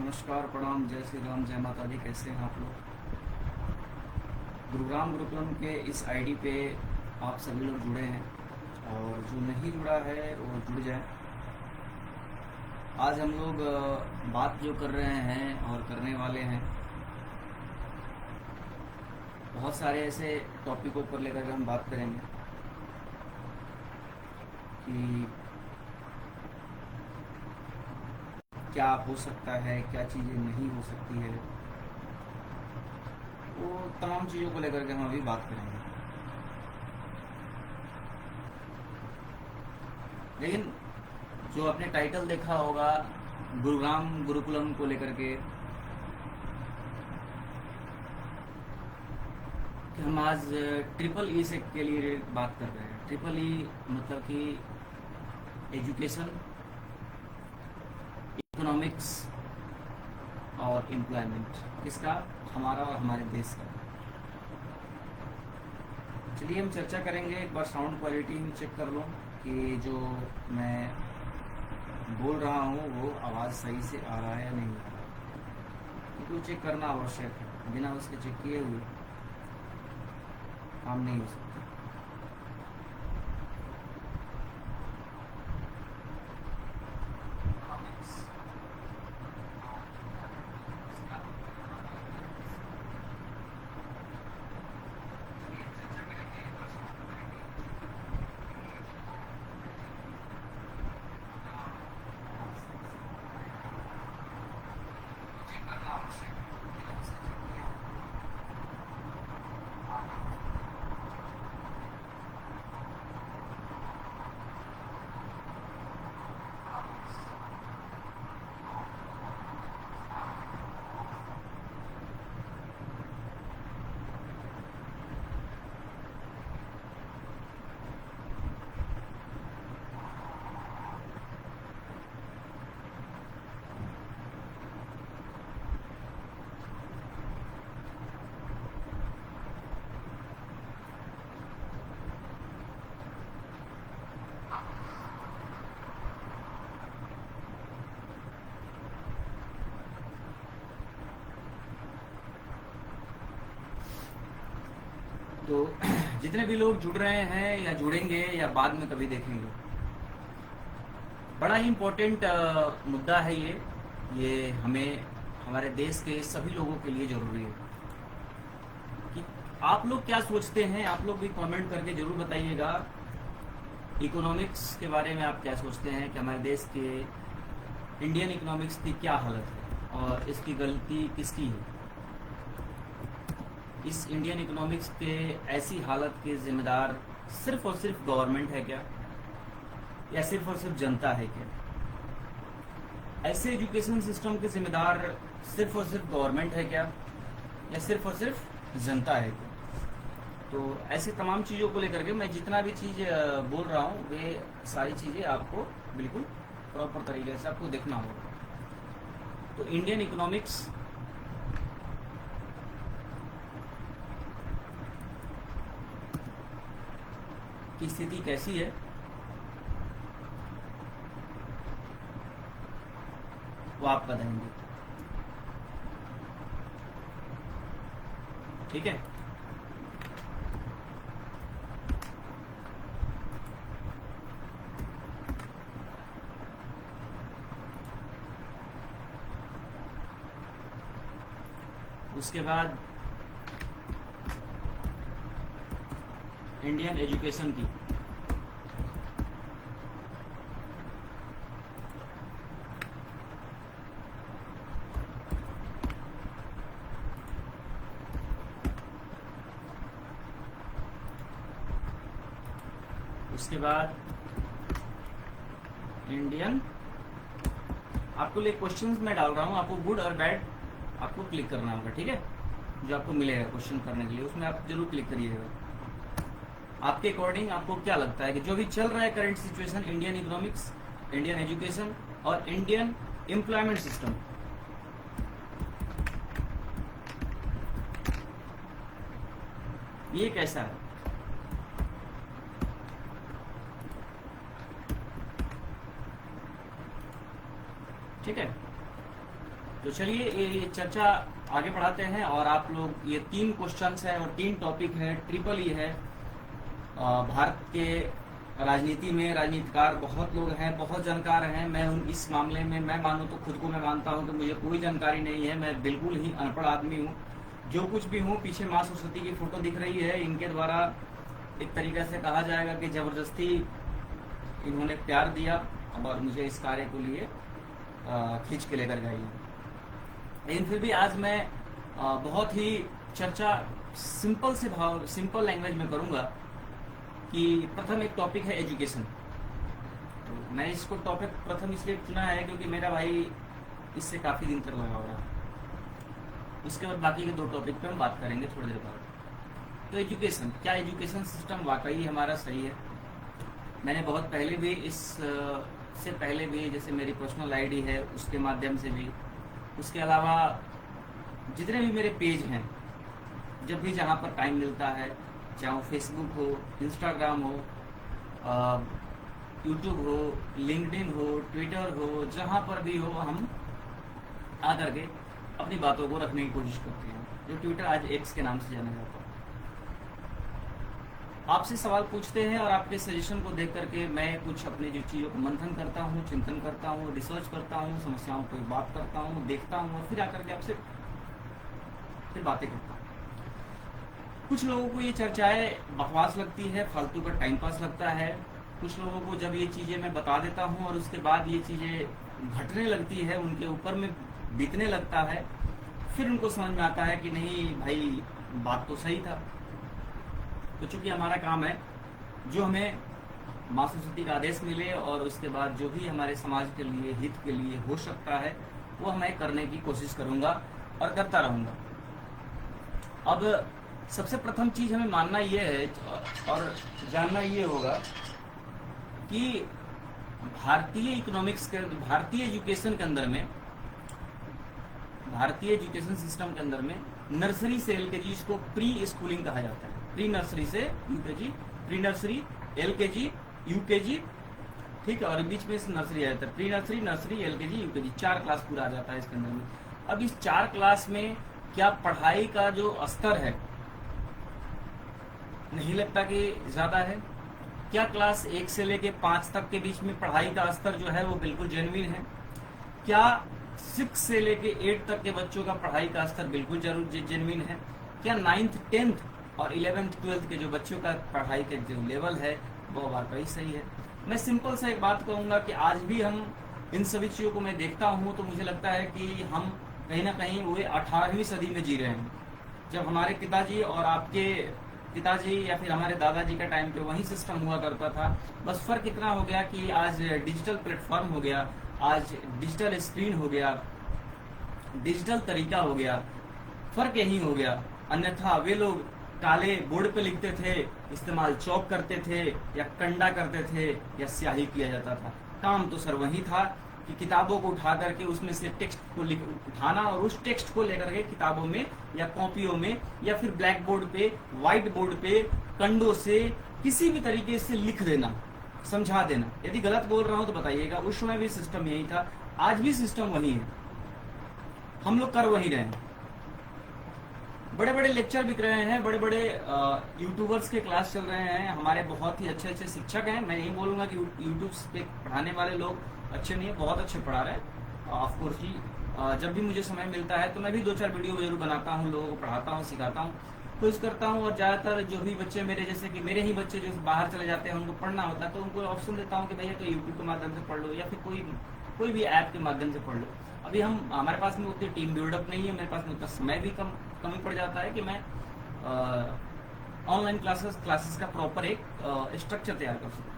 नमस्कार, प्रणाम, जय श्री राम, जय माता दी। कैसे हैं आप लोग? गुरुग्राम गुरुकुलम के इस आईडी पे आप सभी लोग जुड़े हैं और जो नहीं जुड़ा है वो जुड़ जाए। आज हम लोग बात जो कर रहे हैं और करने वाले हैं, बहुत सारे ऐसे टॉपिकों पर लेकर के हम बात करेंगे कि क्या हो सकता है, क्या चीज़ें नहीं हो सकती है, वो तमाम चीज़ों को लेकर के हम अभी बात करेंगे। लेकिन जो आपने टाइटल देखा होगा गुरुग्राम गुरुकुलम को लेकर के, कि हम आज ट्रिपल ई से के लिए बात कर रहे हैं। ट्रिपल ई मतलब कि एजुकेशन, इकोनॉमिक्स और एम्प्लॉयमेंट। किसका? हमारा और हमारे देश का। चलिए हम चर्चा करेंगे। एक बार साउंड क्वालिटी चेक कर लो कि जो मैं बोल रहा हूँ वो आवाज़ सही से आ रहा है या नहीं आ रहा, क्योंकि चेक करना आवश्यक है। बिना उसके चेक किए हुए काम नहीं हो सकता। तो जितने भी लोग जुड़ रहे हैं या जुड़ेंगे या बाद में कभी देखेंगे, बड़ा ही इम्पोर्टेंट मुद्दा है ये हमें, हमारे देश के सभी लोगों के लिए ज़रूरी है कि आप लोग क्या सोचते हैं। आप लोग भी कमेंट करके ज़रूर बताइएगा इकोनॉमिक्स के बारे में। आप क्या सोचते हैं कि हमारे देश के इंडियन इकोनॉमिक्स की क्या हालत है और इसकी गलती किसकी है? इस इंडियन इकोनॉमिक्स के ऐसी हालत के जिम्मेदार सिर्फ और सिर्फ गवर्नमेंट है क्या, या सिर्फ और सिर्फ जनता है क्या? ऐसे एजुकेशन सिस्टम के जिम्मेदार सिर्फ और सिर्फ गवर्नमेंट है क्या, या सिर्फ और सिर्फ जनता है क्या? तो ऐसे तमाम चीज़ों को लेकर के मैं जितना भी चीज़ बोल रहा हूँ वे सारी चीज़ें आपको बिल्कुल प्रॉपर तरीके से आपको देखना होगा। तो इंडियन इकोनॉमिक्स की स्थिति कैसी है वो आप बताएंगे, ठीक है? उसके बाद इंडियन एजुकेशन की, उसके बाद इंडियन, आपको लिए क्वेश्चंस मैं डाल रहा हूँ, आपको गुड और बैड आपको क्लिक करना होगा, ठीक है? जो आपको मिलेगा क्वेश्चन करने के लिए उसमें आप जरूर क्लिक करिएगा। आपके अकॉर्डिंग आपको क्या लगता है कि जो भी चल रहा है current situation, Indian economics, Indian education और इंडियन एम्प्लॉयमेंट सिस्टम, ये कैसा है? ठीक है। तो चलिए ये चर्चा आगे बढ़ाते हैं। और आप लोग, ये 3 क्वेश्चंस हैं और 3 टॉपिक है, ट्रिपल ई है। भारत के राजनीति में राजनीतिकार बहुत लोग हैं, बहुत जानकार हैं। मैं इस मामले में मैं मानूं तो खुद को मैं मानता हूं कि मुझे कोई जानकारी नहीं है, मैं बिल्कुल ही अनपढ़ आदमी हूं। जो कुछ भी हूं, पीछे माँ सरस्वती की फोटो दिख रही है, इनके द्वारा एक तरीके से कहा जाएगा कि जबरदस्ती इन्होंने प्यार दिया और मुझे इस कार्य को लिए खींच के लेकर गई। लेकिन फिर भी आज मैं बहुत ही चर्चा सिंपल लैंग्वेज में करूंगा कि प्रथम एक टॉपिक है एजुकेशन। तो मैं इसको टॉपिक प्रथम इसलिए चुना है क्योंकि मेरा भाई इससे काफ़ी दिन तक लगा हुआ है। उसके बाद बाकी के 2 टॉपिक पे हम बात करेंगे थोड़ी देर बाद। तो एजुकेशन, क्या एजुकेशन सिस्टम वाकई हमारा सही है? मैंने बहुत पहले भी से पहले भी, जैसे मेरी पर्सनल आईडी है उसके माध्यम से भी, उसके अलावा जितने भी मेरे पेज हैं, जब भी जहाँ पर टाइम मिलता है, चाहे वो फेसबुक हो, इंस्टाग्राम हो, यूट्यूब हो, लिंक्डइन हो, ट्विटर हो, जहाँ पर भी हो, हम आकर के अपनी बातों को रखने की कोशिश करते हैं, जो ट्विटर आज एक्स के नाम से जाना जाता है। आपसे सवाल पूछते हैं और आपके सजेशन को देख करके मैं कुछ अपनी जो चीज़ों को मंथन करता हूँ, चिंतन करता हूँ, रिसर्च करता हूँ, समस्याओं पर बात करता हूँ, देखता हूँ और फिर आकर के आपसे फिर बातें करता हूँ। कुछ लोगों को ये चर्चाएं बकवास लगती है, फालतू का टाइम पास लगता है। कुछ लोगों को जब ये चीज़ें मैं बता देता हूँ और उसके बाद ये चीज़ें घटने लगती है, उनके ऊपर में बीतने लगता है, फिर उनको समझ में आता है कि नहीं भाई, बात तो सही था। तो चूंकि हमारा काम है, जो हमें माँ सरस्वती का आदेश मिले और उसके बाद जो भी हमारे समाज के लिए, हित के लिए हो सकता है, वो मैं करने की कोशिश करूँगा और करता रहूँगा। अब सबसे प्रथम चीज हमें मानना ये है और जानना ये होगा कि भारतीय इकोनॉमिक्स के, भारतीय एजुकेशन के अंदर में, भारतीय एजुकेशन सिस्टम के अंदर में नर्सरी से एलकेजी, इसको प्री स्कूलिंग कहा जाता है। प्री नर्सरी से UKG, pre nursery, LKG, UKG, ठीक है, और बीच में से नर्सरी आ जाता है। Pre nursery, nursery, LKG, UKG, 4 class पूरा आ जाता है इसके अंदर में। अब इस 4 क्लास में क्या पढ़ाई का जो स्तर है, नहीं लगता कि ज्यादा है? क्या क्लास 1 से लेके 5 तक के बीच में पढ़ाई का स्तर जो है वो बिल्कुल जेन्युइन है? क्या 6 से लेके 8 तक के बच्चों का पढ़ाई का स्तर बिल्कुल जेन्युइन है? क्या 9th, 10th और 11th, 12th के जो बच्चों का पढ़ाई का जो लेवल है वो वाकई सही है? मैं सिंपल सा एक बात कहूंगा कि आज भी हम इन सभी चीजों को मैं देखता हूँ तो मुझे लगता है कि हम कहीं ना कहीं वो 18वीं सदी में जी रहे हैं, जब हमारे पिताजी और आपके पिताजी या फिर हमारे दादाजी का टाइम पे वही सिस्टम हुआ करता था। बस फर्क इतना हो गया कि आज डिजिटल प्लेटफॉर्म हो गया, आज डिजिटल स्क्रीन हो गया, डिजिटल तरीका हो गया, फर्क यही हो गया। अन्यथा वे लोग काले बोर्ड पे लिखते थे, इस्तेमाल चौक करते थे या कंडा करते थे या स्याही किया जाता था। काम तो सर वही था कि किताबों को उठा करके उसमें से टेक्स्ट को उठाना और उस टेक्स्ट को लेकर के किताबों में या कॉपियों में या फिर ब्लैक बोर्ड पे, व्हाइट बोर्ड पे, कंडों से किसी भी तरीके से लिख देना, समझा देना। यदि गलत बोल रहा हूं तो बताइएगा। उस समय भी सिस्टम यही था, आज भी सिस्टम वही है, हम लोग कर वही रहे हैं। बड़े बड़े लेक्चर बिक रहे हैं, बड़े बड़े यूट्यूबर्स के क्लास चल रहे हैं, हमारे बहुत ही अच्छे अच्छे शिक्षक हैं। मैं नहीं बोलूंगा कि यूट्यूब पे पढ़ाने वाले लोग अच्छे नहीं है, बहुत अच्छे पढ़ा रहे हैं। ऑफकोर्स जी, जब भी मुझे समय मिलता है तो मैं भी 2-4 वीडियो जरूर बनाता हूँ, लोगों को पढ़ाता हूँ, सिखाता हूँ, कोशिश करता हूँ। और ज़्यादातर जो भी बच्चे मेरे, जैसे कि मेरे ही बच्चे जो बाहर चले जाते हैं, उनको पढ़ना होता है तो उनको ऑप्शन देता हूँ कि भैया तो यूट्यूब के माध्यम से पढ़ लो या फिर कोई भी ऐप के माध्यम से पढ़ लो। अभी हमारे पास में उतनी टीम बिल्डअप नहीं है, मेरे पास में उतना समय भी कमी पड़ जाता है कि मैं ऑनलाइन क्लासेस का प्रॉपर एक स्ट्रक्चर तैयार कर सकूँ।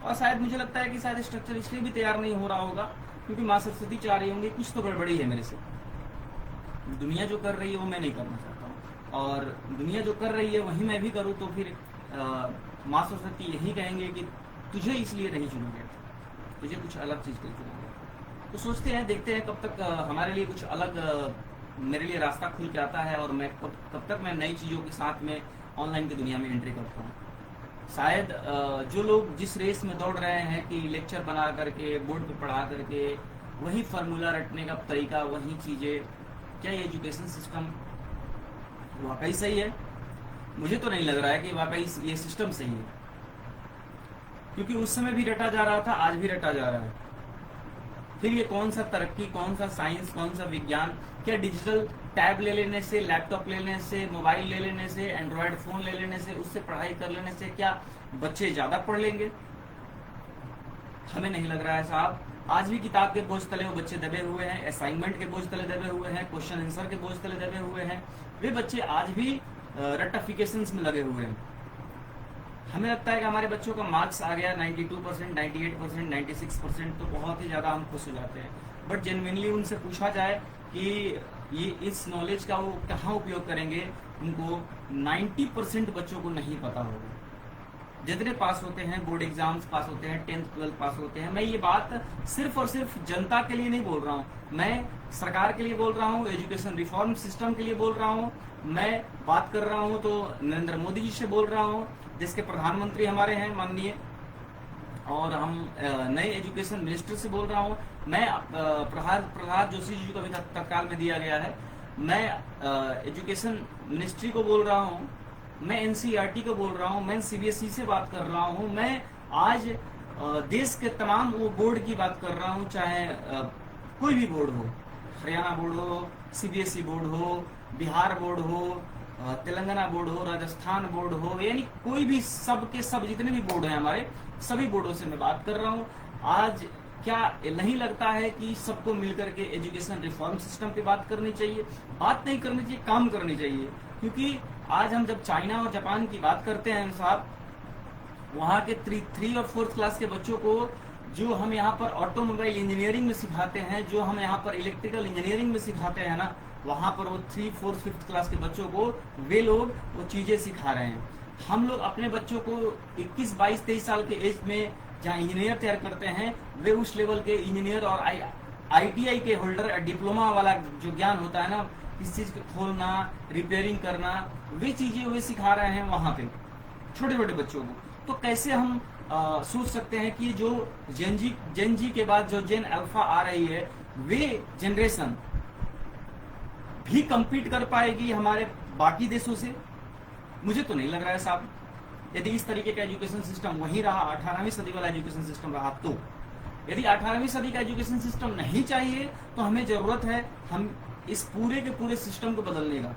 और शायद मुझे लगता है कि शायद स्ट्रक्चर इसलिए भी तैयार नहीं हो रहा होगा क्योंकि माँ सरस्वती चाह रही होंगी कुछ तो गड़बड़ी है मेरे से। दुनिया जो कर रही है वो मैं नहीं करना चाहता हूँ, और दुनिया जो कर रही है वही मैं भी करूँ तो फिर माँ सरस्वती यही कहेंगे कि तुझे इसलिए नहीं चुना गया, तुझे कुछ अलग चीज़ के लिए चुना गया। तो सोचते हैं, देखते हैं कब तक हमारे लिए कुछ अलग मेरे लिए रास्ता खुल के आता है और मैं कब तक मैं नई चीज़ों के साथ में ऑनलाइन की दुनिया में एंट्री करता हूँ। शायद जो लोग जिस रेस में दौड़ रहे हैं कि लेक्चर बना करके, बोर्ड पे पढ़ा करके वही फार्मूला रटने का तरीका, वही चीजें। क्या ये एजुकेशन सिस्टम वाकई सही है? मुझे तो नहीं लग रहा है कि वाकई ये सिस्टम सही है, क्योंकि उस समय भी रटा जा रहा था, आज भी रटा जा रहा है। फिर ये कौन सा तरक्की, कौन सा साइंस, कौन सा विज्ञान? क्या डिजिटल टैब ले लेने से, लैपटॉप ले लेने से, मोबाइल ले लेने से, एंड्रॉयड फोन ले लेने से, उससे पढ़ाई कर लेने से क्या बच्चे ज्यादा पढ़ लेंगे? हमें नहीं लग रहा है साहब। आज भी किताब के बोझ तले वो बच्चे दबे हुए हैं, असाइनमेंट के बोझ तले दबे हुए हैं, क्वेश्चन आंसर के बोझ तले दबे हुए हैं। वे बच्चे आज भी रट्टाफिकेशंस में लगे हुए हैं। हमें लगता है कि हमारे बच्चों का मार्क्स आ गया 92%, 98%, 96%, तो बहुत ही ज्यादा हम खुश हो जाते हैं। बट जेन्युइनली उनसे पूछा जाए कि ये इस नॉलेज का वो कहाँ उपयोग करेंगे, उनको 90% बच्चों को नहीं पता होगा। जितने पास होते हैं, बोर्ड एग्जाम्स पास होते हैं, 10th 12th पास होते हैं। मैं ये बात सिर्फ और सिर्फ जनता के लिए नहीं बोल रहा हूँ, मैं सरकार के लिए बोल रहा हूँ, एजुकेशन रिफॉर्म सिस्टम के लिए बोल रहा हूँ। मैं बात कर रहा हूँ तो नरेंद्र मोदी जी से बोल रहा हूँ, जिसके प्रधानमंत्री हमारे हैं माननीय, और हम नए एजुकेशन मिनिस्टर से बोल रहा हूँ। मैं प्रहलाद जोशी जी को अभी तत्काल में दिया गया है। मैं एजुकेशन मिनिस्ट्री को बोल रहा हूँ, मैं एनसीईआरटी को बोल रहा हूँ, मैं सीबीएसई से बात कर रहा हूँ। मैं आज देश के तमाम वो बोर्ड की बात कर रहा हूँ, चाहे कोई भी बोर्ड हो, हरियाणा बोर्ड हो, सीबीएसई बोर्ड हो, बिहार बोर्ड हो, तेलंगाना बोर्ड हो, राजस्थान बोर्ड हो, यानी कोई भी, सब के सब जितने भी बोर्ड हैं हमारे, सभी बोर्डों से मैं बात कर रहा हूँ। आज क्या नहीं लगता है कि सबको मिलकर के एजुकेशन रिफॉर्म सिस्टम पे बात करनी चाहिए? बात नहीं करनी चाहिए, काम करनी चाहिए। क्योंकि आज हम जब चाइना और जापान की बात करते हैं साहब, वहाँ के 3 और 4th क्लास के बच्चों को जो हम यहाँ पर ऑटोमोबाइल इंजीनियरिंग में सिखाते हैं, जो हम यहाँ पर इलेक्ट्रिकल इंजीनियरिंग में सिखाते हैं ना, वहाँ पर वो 3, 4, 5th क्लास के बच्चों को वे लोग वो चीजें सिखा रहे हैं। हम लोग अपने बच्चों को 21, 22, 23 साल के एज में जहाँ इंजीनियर तैयार करते हैं, वे उस लेवल के इंजीनियर और ITI के होल्डर, डिप्लोमा वाला जो ज्ञान होता है ना, इस चीज को खोलना, रिपेयरिंग करना, वे चीजें वे सिखा रहे हैं वहां पे छोटे छोटे बच्चों को। तो कैसे हम सोच सकते हैं कि जो जेन जी के बाद जो जेन अल्फा आ रही है, वे जनरेशन भी compete कर पाएगी हमारे बाकी देशों से? मुझे तो नहीं लग रहा है साहब। यदि इस तरीके का एजुकेशन सिस्टम वही रहा, 18वीं सदी वाला एजुकेशन सिस्टम रहा, तो यदि 18वीं सदी का एजुकेशन सिस्टम नहीं चाहिए, तो हमें जरूरत है हम इस पूरे के पूरे सिस्टम को बदलने का।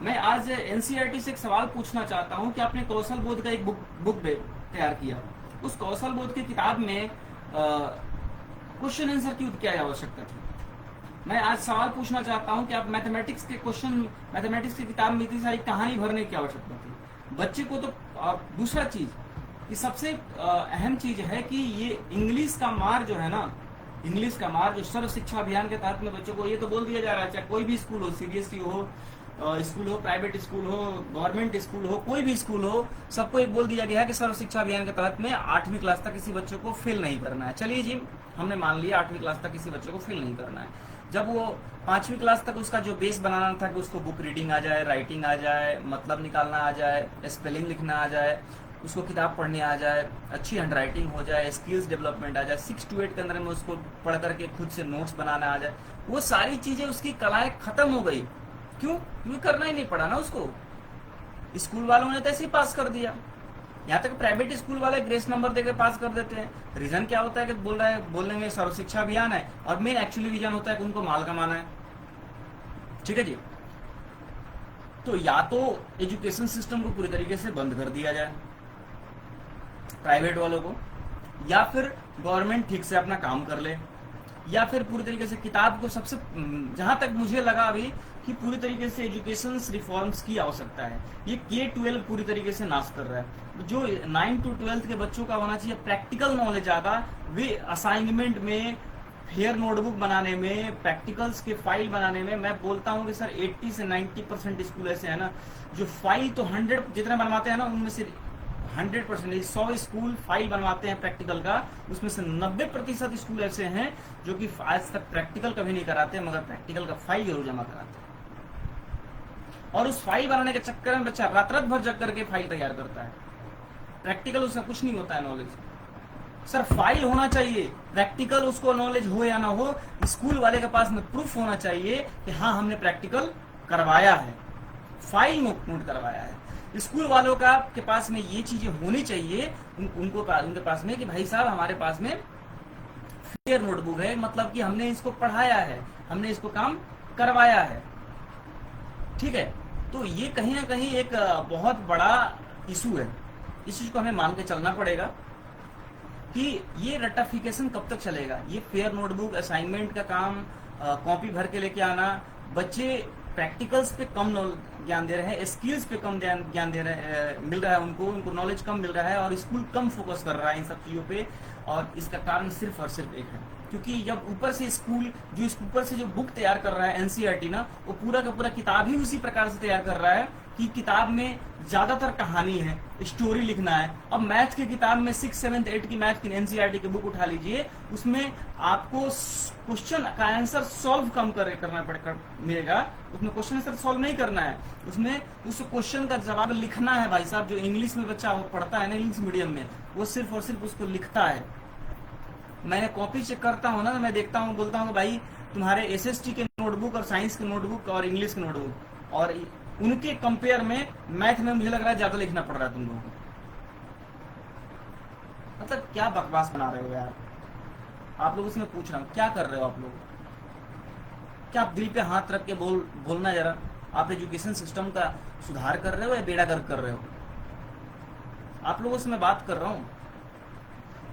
मैं आज एनसीईआरटी से एक सवाल पूछना चाहता हूं कि आपने कौशल बोध का एक बुक तैयार किया, उस कौशल बोध की किताब में क्वेश्चन आंसर की क्या आवश्यकता थी? मैं आज सवाल पूछना चाहता हूं कि आप मैथमेटिक्स की किताब में इतनी सारी कहानी भरने की आवश्यकता थी? बच्चे को तो दूसरा चीज, ये सबसे अहम चीज है कि ये इंग्लिश का मार जो है ना, इंग्लिश का मार जो सर्व शिक्षा अभियान के तहत में बच्चों को ये तो बोल दिया जा रहा है, चाहे कोई भी स्कूल हो, सीबीएसई हो, स्कूल हो, प्राइवेट स्कूल हो, गवर्नमेंट स्कूल हो, कोई भी स्कूल हो, सबको एक बोल दिया गया है कि सर्व शिक्षा अभियान के तहत में 8वीं क्लास तक किसी बच्चों को फेल नहीं करना है। चलिए जी, हमने मान लिया 8वीं क्लास तक किसी बच्चे को फेल नहीं करना है। जब वो 5वीं क्लास तक उसका जो बेस बनाना था कि उसको बुक रीडिंग आ जाए, राइटिंग आ जाए, मतलब निकालना आ जाए, स्पेलिंग लिखना आ जाए, उसको किताब पढ़ने आ जाए, अच्छी हैंडराइटिंग हो जाए, स्किल्स डेवलपमेंट आ जाए, 6 to 8 के अंदर में उसको पढ़ करके खुद से नोट्स बनाना आ जाए, वो सारी चीजें उसकी कलाएं खत्म हो गई। क्यों? क्योंकि करना ही नहीं पड़ा ना उसको। स्कूल वालों ने तो ऐसे ही पास कर दिया। यहाँ तक प्राइवेट स्कूल वाले ग्रेस नंबर देकर पास कर देते हैं। रीजन क्या होता है कि बोलेंगे सर्व शिक्षा अभियान है, और मेन एक्चुअली रीजन होता है कि उनको माल कमाना है। ठीक है जी। तो या तो एजुकेशन सिस्टम को पूरी तरीके से बंद कर दिया जाए प्राइवेट वालों को, या फिर गवर्नमेंट ठीक से अपना काम कर ले, या फिर पूरी तरीके से किताब को सबसे, जहां तक मुझे लगा अभी कि पूरी तरीके से एजुकेशन रिफॉर्म्स की आवश्यकता है। ये K-12 पूरी तरीके से नाश कर रहा है। जो 9 to 12 के बच्चों का होना चाहिए प्रैक्टिकल नॉलेज ज्यादा, वे असाइनमेंट में, फेयर नोटबुक बनाने में, प्रैक्टिकल्स के फाइल बनाने में, मैं बोलता हूँ कि सर 80 से 90% स्कूल ऐसे है ना जो फाइल तो 100 जितना बनवाते हैं ना, उनमें से 100%, 100 स्कूल फाइल बनवाते हैं प्रैक्टिकल का, उसमें से 90% स्कूल ऐसे हैं जो कि आज तक प्रैक्टिकल कभी नहीं कराते, मगर प्रैक्टिकल का फाइल जरूर जमा कराते हैं। और उस फाइल बनाने के चक्कर में बच्चा रात रात भर जग करके फाइल तैयार करता है। प्रैक्टिकल उसका कुछ नहीं होता है नॉलेज। सर फाइल होना चाहिए, प्रैक्टिकल उसको नॉलेज हो या ना हो, स्कूल वाले के पास में प्रूफ होना चाहिए कि हाँ हमने प्रैक्टिकल करवाया है, फाइल नोट करवाया है। स्कूल वालों का के पास में ये चीजें होनी चाहिए उनके पास में कि भाई साहब हमारे पास में फेयर नोटबुक है, मतलब कि हमने इसको पढ़ाया है, हमने इसको काम करवाया है। ठीक है, तो ये कहीं ना कहीं एक बहुत बड़ा इशू है। इस चीज को हमें मान के चलना पड़ेगा कि ये रट्टाफिकेशन कब तक चलेगा। ये फेयर नोटबुक, असाइनमेंट का काम, कॉपी भर के लेके आना, बच्चे प्रैक्टिकल्स पे कम ज्ञान दे रहे हैं, स्किल्स पे कम ज्ञान दे रहे मिल रहा है उनको नॉलेज कम मिल रहा है, और स्कूल कम फोकस कर रहा है इन सब चीजों पे। और इसका कारण सिर्फ और सिर्फ एक है, क्योंकि जब ऊपर से स्कूल ऊपर से जो बुक तैयार कर रहा है एनसीईआरटी ना, वो पूरा का पूरा किताब ही उसी प्रकार से तैयार कर रहा है कि किताब में ज्यादातर कहानी है, स्टोरी लिखना है। अब मैथ की किताब में 6, 7, 8 की मैथ की एनसीईआरटी की बुक उठा लीजिए, उसमें आपको क्वेश्चन का आंसर सॉल्व करना मिलेगा, उसमें क्वेश्चन आंसर सॉल्व नहीं करना है, उसमें उस क्वेश्चन का जवाब लिखना है। भाई साहब, जो इंग्लिश में बच्चा पढ़ता है ना, इंग्लिश मीडियम में, वो सिर्फ और सिर्फ उसको लिखता है। मैंने कॉपी चेक करता हूँ ना, तो मैं देखता हूँ, बोलता हूँ भाई तुम्हारे एसएसटी के नोटबुक और साइंस के नोटबुक और इंग्लिश के नोटबुक और उनके कंपेयर में मैथ में मुझे लग रहा है ज्यादा लिखना पड़ रहा है तुम लोगों को। मतलब क्या बकवास बना रहे हो यार आप लोग। उसमें पूछ रहा हूँ क्या कर रहे हो आप लोग, क्या आप दिल पे हाथ रख के बोलना जरा, आप एजुकेशन सिस्टम का सुधार कर रहे हो या बेड़ा गर्क कर रहे हो? आप लोगों से मैं बात कर रहा हूँ,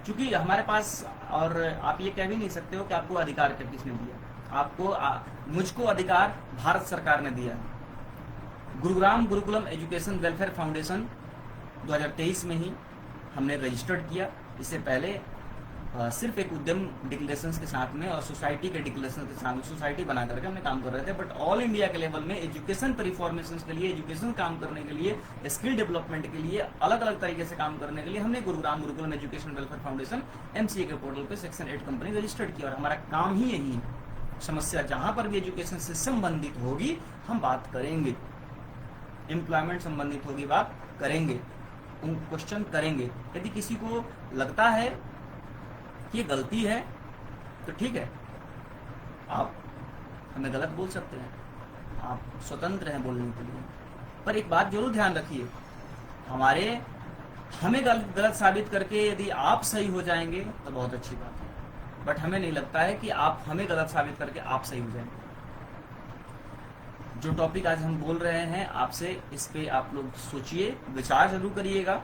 क्योंकि हमारे पास, और आप ये कह भी नहीं सकते हो कि आपको अधिकार किसने दिया। मुझको अधिकार भारत सरकार ने दिया। Gurugram Gurukulam education welfare foundation 2023 में ही हमने रजिस्टर्ड किया। इससे पहले सिर्फ एक उद्यम डिक्लेरेशन के साथ में और सोसाइटी के डिक्लेरेशन के साथ में सोसाइटी बना करके हमने काम कर रहे थे। बट ऑल इंडिया के लेवल में एजुकेशन परिफॉर्मेशन के लिए, एजुकेशन काम करने के लिए, स्किल डेवलपमेंट के लिए, अलग अलग तरीके से काम करने के लिए हमने Gurugram Gurukulam education welfare foundation MCA के पोर्टल पे सेक्शन 8 कंपनी रजिस्टर्ड किया। और हमारा काम ही यही है। समस्या जहां पर भी एजुकेशन से संबंधित होगी हम बात करेंगे, एम्प्लॉयमेंट संबंधित होगी बात करेंगे, उन क्वेश्चन करेंगे। यदि किसी को लगता है कि ये गलती है तो ठीक है, आप हमें गलत बोल सकते हैं, आप स्वतंत्र हैं बोलने के लिए। पर एक बात जरूर ध्यान रखिए, हमें गलत साबित करके यदि आप सही हो जाएंगे तो बहुत अच्छी बात है, बट हमें नहीं लगता है कि आप हमें गलत साबित करके आप सही हो जाएंगे। जो टॉपिक आज हम बोल रहे हैं आपसे, इस पे आप लोग सोचिए, विचार जरूर करिएगा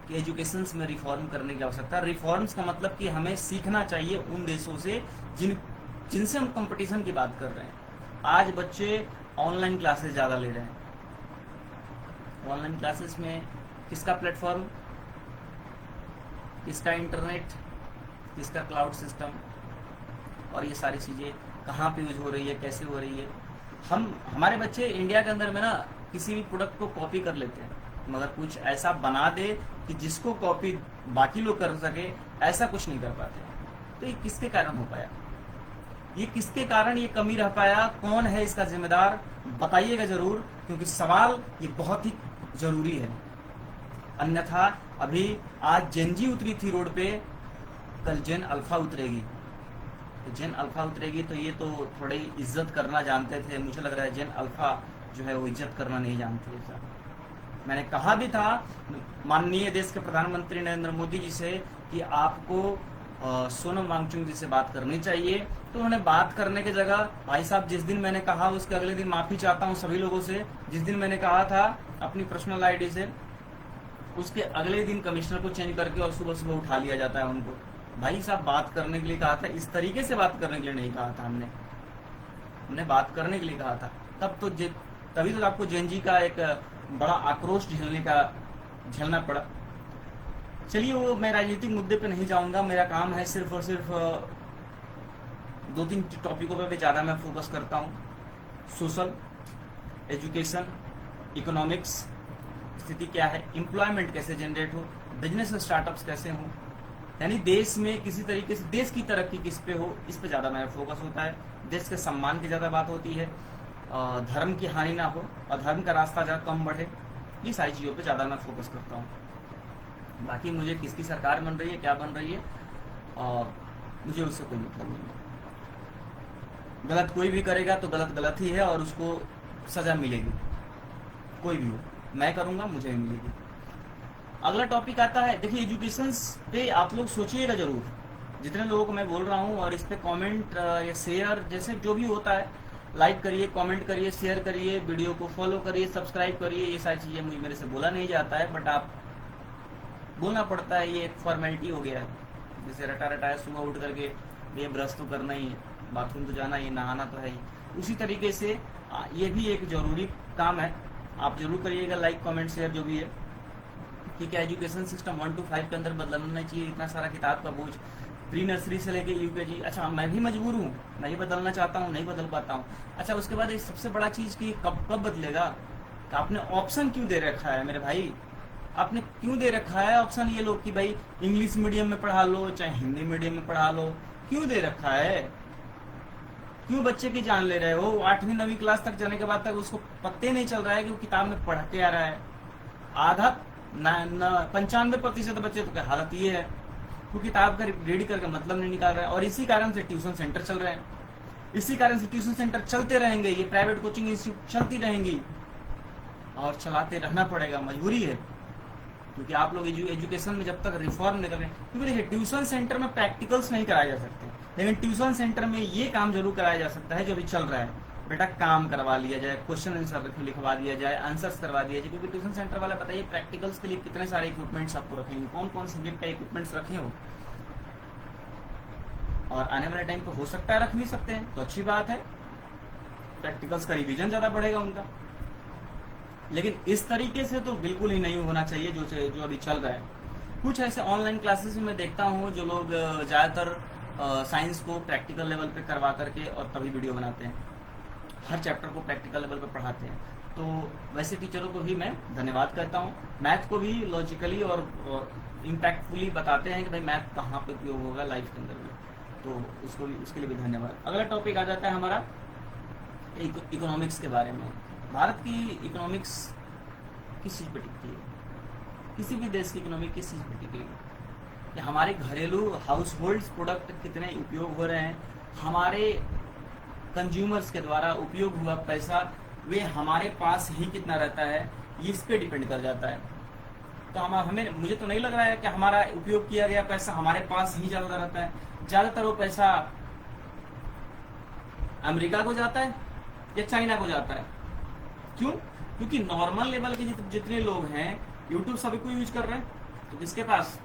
कि एजुकेशन में रिफॉर्म करने की आवश्यकता। रिफॉर्म्स का मतलब कि हमें सीखना चाहिए उन देशों से जिनसे हम कंपटीशन की बात कर रहे हैं। आज बच्चे ऑनलाइन क्लासेस ज़्यादा ले रहे हैं। ऑनलाइन क्लासेस में किसका प्लेटफॉर्म, किसका इंटरनेट, किसका क्लाउड सिस्टम, और ये सारी चीज़ें कहाँ पे यूज हो रही है, कैसे हो रही है। हमारे बच्चे इंडिया के अंदर में ना किसी भी प्रोडक्ट को कॉपी कर लेते हैं, मगर कुछ ऐसा बना दे कि जिसको कॉपी बाकी लोग कर सके, ऐसा कुछ नहीं कर पाते। तो ये किसके कारण हो पाया, ये किसके कारण ये कमी रह पाया, कौन है इसका जिम्मेदार, बताइएगा जरूर, क्योंकि सवाल ये बहुत ही जरूरी है। अन्यथा अभी आज जेनजी उतरी थी रोड पे, कल जेन अल्फा उतरेगी। तो जेन अल्फा उतरेगी तो ये तो थोड़ी इज्जत करना जानते थे, मुझे लग रहा है जेन अल्फा जो है वो इज्जत करना नहीं जानते थे। मैंने कहा भी था माननीय देश के प्रधानमंत्री नरेंद्र मोदी जी से कि आपको सोनम वांगचुक जी से बात करनी चाहिए। तो उन्होंने बात करने की जगह, भाई साहब जिस दिन मैंने कहा उसके अगले दिन माफी चाहता हूँ सभी लोगों से। जिस दिन मैंने कहा था अपनी पर्सनल आईडी से, उसके अगले दिन कमिश्नर को चेंज करके और सुबह सुबह उठा लिया जाता है उनको। भाई साहब बात करने के लिए कहा था, इस तरीके से बात करने के लिए नहीं कहा था हमने बात करने के लिए कहा था। तभी तो आपको जेनजी का एक बड़ा आक्रोश झेलना पड़ा। चलिए, वो मैं राजनीतिक मुद्दे पे नहीं जाऊंगा। मेरा काम है सिर्फ और सिर्फ 2-3 टॉपिकों पे ज्यादा मैं फोकस करता हूँ। सोशल, एजुकेशन, इकोनॉमिक्स स्थिति क्या है, एम्प्लॉयमेंट कैसे जनरेट हो, बिजनेस स्टार्टअप्स कैसे हो, यानी देश में किसी तरीके से देश की तरक्की किस पे हो, इस पे ज्यादा मेरा फोकस होता है। देश के सम्मान की ज्यादा बात होती है, धर्म की हानि ना हो और धर्म का रास्ता ज्यादा कम बढ़े, ये सारी चीजों पे ज्यादा मैं फोकस करता हूँ। बाकी मुझे किसकी सरकार बन रही है, क्या बन रही है, और मुझे उससे कोई मतलब नहीं है। गलत कोई भी करेगा तो गलत गलत ही है और उसको सजा मिलेगी, कोई भी हो। मैं करूँगा, मुझे भी मिलेगी। अगला टॉपिक आता है, देखिए एजुकेशन पे आप लोग सोचिएगा जरूर, जितने लोगों को मैं बोल रहा हूँ, और इस पे कमेंट या शेयर जैसे जो भी होता है, लाइक करिए, कमेंट करिए, शेयर करिए, वीडियो को फॉलो करिए, सब्सक्राइब करिए। ये सारी चीज़ें मुझे मेरे से बोला नहीं जाता है, बट आप बोलना पड़ता है, ये एक फॉर्मेलिटी हो गया है। जैसे रटा रटाया सुबह उठ करके ये ब्रश तो करना ही है, बाथरूम तो जाना ही, नहाना तो है ही, उसी तरीके से ये भी एक जरूरी काम है। आप जरूर करिएगा लाइक कमेंट शेयर जो भी है कि क्या एजुकेशन सिस्टम 1 to 5 के अंदर बदलना चाहिए। इतना सारा किताब का बोझ, प्री नर्सरी से लेके यूकेजी, अच्छा मैं भी मजबूर हूँ, नहीं बदलना चाहता हूँ, नहीं बदल पाता हूँ। अच्छा उसके बाद एक सबसे बड़ा चीज़ कि कब बदलेगा, कि आपने ऑप्शन क्यों दे रखा है मेरे भाई, आपने क्यों दे रखा है ऑप्शन ये लोग कि भाई इंग्लिश मीडियम में पढ़ा लो चाहे हिंदी मीडियम में पढ़ा लो, क्यों दे रखा है, क्यों बच्चे की जान ले रहे हो। 8वीं 9वीं क्लास तक जाने के बाद तक उसको पत्ते नहीं चल रहा है कि वो किताब में पढ़ के आ रहा है। आधा 95% बच्चे तो क्या हालत ये है, वो किताब का रीड करके मतलब नहीं निकाल रहे हैं। और इसी कारण से ट्यूशन सेंटर चल रहे हैं, इसी कारण से ट्यूशन सेंटर चलते रहेंगे, ये प्राइवेट कोचिंग इंस्टीट्यूट चलती रहेंगी और चलाते रहना पड़ेगा, मजबूरी है। क्योंकि आप लोग एजुकेशन में जब तक रिफॉर्म नहीं कर रहे, क्योंकि देखिए ट्यूशन सेंटर में प्रैक्टिकल्स नहीं कराए जा सकते, लेकिन ट्यूशन सेंटर में ये काम जरूर कराया जा सकता है जो अभी चल रहा है। बेटा काम करवा लिया जाए, क्वेश्चन आंसर लिखवा दिया जाए, आंसर्स करवा दिया जाए, क्योंकि ट्यूशन सेंटर वाला बताइए प्रैक्टिकल्स के लिए कितने सारे इक्विपमेंट्स आपको रखेंगे, कौन कौन सब्जेक्ट का इक्विपमेंट्स रखे हो, और आने वाले टाइम पे हो सकता है रख भी सकते हैं, तो अच्छी बात है, प्रैक्टिकल्स का रिविजन ज्यादा बढ़ेगा उनका। लेकिन इस तरीके से तो बिल्कुल ही नहीं होना चाहिए जो अभी चल रहा है। कुछ ऐसे ऑनलाइन क्लासेस में मैं देखता हूँ जो लोग ज़्यादातर साइंस को प्रैक्टिकल लेवल पे करवा करके और तभी वीडियो बनाते हैं, हर चैप्टर को प्रैक्टिकल लेवल पे पढ़ाते हैं। तो वैसे टीचरों को भी मैं धन्यवाद कहता हूँ। मैथ को भी लॉजिकली और इम्पैक्टफुली बताते हैं कि भाई मैथ कहाँ पे उपयोग होगा लाइफ के अंदर में, तो उसके लिए भी धन्यवाद। अगला टॉपिक आ जाता है हमारा इकोनॉमिक्स के बारे में। भारत की इकोनॉमिक्स किस चीज़ पर टिकती है, किसी भी देश की इकोनॉमी किस चीज़ पर टिकेगी, कि हमारे घरेलू हाउस होल्ड प्रोडक्ट कितने उपयोग हो रहे हैं, हमारे कंज्यूमर्स के द्वारा उपयोग हुआ पैसा वे हमारे पास ही कितना रहता है, ये इस पे डिपेंड कर जाता है। तो हमें मुझे तो नहीं लग रहा है कि हमारा उपयोग किया गया पैसा हमारे पास ही ज़्यादा रहता है। ज़्यादातर वो पैसा अमेरिका को जाता है या चाइना को जाता है। क्यों? क्योंकि नॉर्मल लेवल के जितने लोग हैं यूट्यूब सभी को यूज कर रहे हैं, तो किसके पास,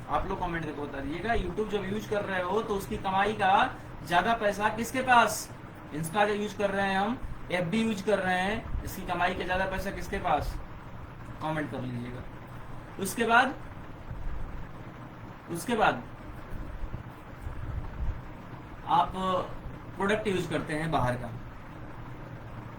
आप लोग कमेंट करके बता दीजिएगा। यूट्यूब जब यूज कर रहे हो तो उसकी कमाई का ज्यादा पैसा किसके पास, इंस्टा जो यूज कर रहे हैं हम, एफबी यूज कर रहे हैं, इसकी कमाई का ज्यादा पैसा किसके पास, कमेंट कर लीजिएगा। उसके बाद आप प्रोडक्ट यूज करते हैं बाहर का,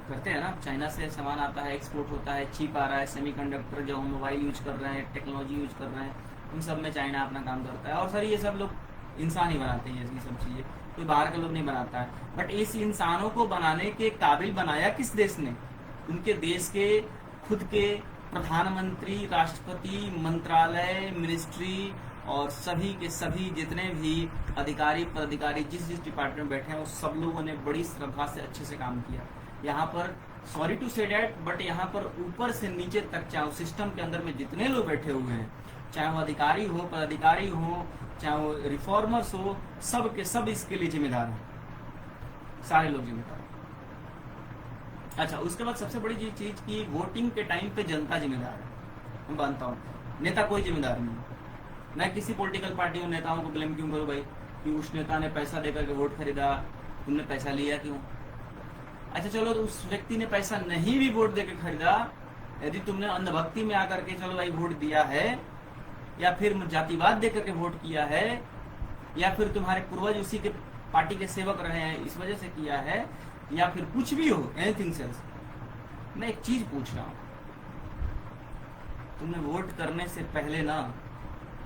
करते हैं ना, चाइना से सामान आता है, एक्सपोर्ट होता है, चिप आ रहा है, सेमीकंडक्टर, जो हम मोबाइल यूज कर रहे हैं, टेक्नोलॉजी यूज कर रहे हैं, उन सब में चाइना अपना काम करता है। और सर ये सब लोग इंसान ही बनाते हैं, ये सब चीज़ें कोई बाहर का लोग नहीं बनाता है। बट इस इंसानों को बनाने के काबिल बनाया किस देश ने, उनके देश के खुद के प्रधानमंत्री, राष्ट्रपति, मंत्रालय, मिनिस्ट्री और सभी के सभी जितने भी अधिकारी पदाधिकारी जिस डिपार्टमेंट में बैठे हैं, वो सब लोगों ने बड़ी श्रद्धा से अच्छे से काम किया। यहाँ पर sorry to say that, but यहाँ पर ऊपर से नीचे तक चाहे सिस्टम के अंदर में जितने लोग बैठे हुए हैं, चाहे वो अधिकारी हो, पदाधिकारी हो, चाहे वो रिफॉर्मर्स हो, सब के सब इसके लिए जिम्मेदार हैं, सारे लोग जिम्मेदार हैं। अच्छा, उसके बाद सबसे बड़ी चीज की वोटिंग के टाइम पे जनता जिम्मेदार है, मैं मानता हूँ, नेता कोई जिम्मेदार नहीं। मैं किसी पॉलिटिकल पार्टी और नेताओं को ब्लेम क्यों करूँ भाई कि उस नेता ने पैसा देकर के वोट खरीदा, तुमने पैसा लिया क्यों। अच्छा चलो, तो उस व्यक्ति ने पैसा नहीं भी वोट देकर खरीदा, यदि तुमने अंधभक्ति में आकर के चलो भाई वोट दिया है, या फिर जातिवाद देकर के वोट किया है, या फिर तुम्हारे पूर्वज उसी के पार्टी के सेवक रहे हैं इस वजह से किया है, या फिर कुछ भी हो, एनीथिंग सेल्स, मैं एक चीज पूछ रहा हूं, तुमने वोट करने से पहले ना